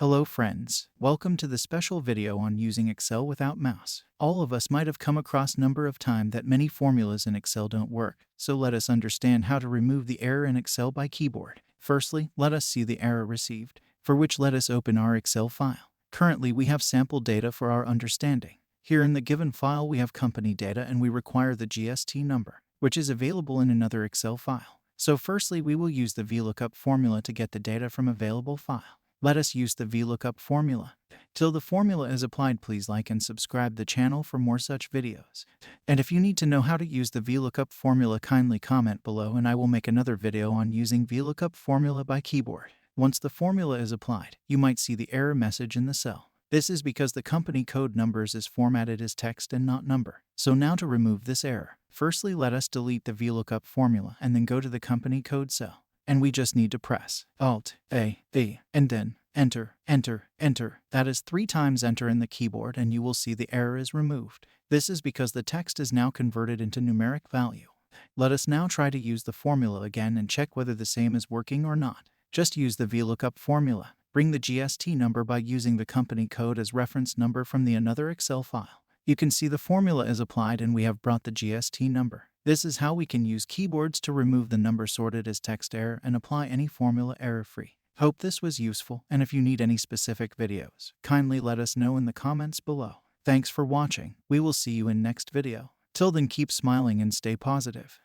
Hello friends, welcome to the special video on using Excel without mouse. All of us might have come across number of time that many formulas in Excel don't work, so let us understand how to remove the error in Excel by keyboard. Firstly, let us see the error received, for which let us open our Excel file. Currently we have sample data for our understanding. Here in the given file we have company data and we require the GST number, which is available in another Excel file. So firstly we will use the VLOOKUP formula to get the data from available file. Let us use the VLOOKUP formula. Till the formula is applied, please like and subscribe the channel for more such videos. And if you need to know how to use the VLOOKUP formula, kindly comment below and I will make another video on using VLOOKUP formula by keyboard. Once the formula is applied, you might see the error message in the cell. This is because the company code numbers is formatted as text and not number. So now to remove this error, firstly let us delete the VLOOKUP formula and then go to the company code cell. And we just need to press Alt-A, and then Enter, Enter, Enter. That is 3 times Enter in the keyboard and you will see the error is removed. This is because the text is now converted into numeric value. Let us now try to use the formula again and check whether the same is working or not. Just use the VLOOKUP formula. Bring the GST number by using the company code as reference number from the another Excel file. You can see the formula is applied and we have brought the GST number. This is how we can use keyboards to remove the number sorted as text error and apply any formula error-free. Hope this was useful, and if you need any specific videos, kindly let us know in the comments below. Thanks for watching. We will see you in next video. Till then, keep smiling and stay positive.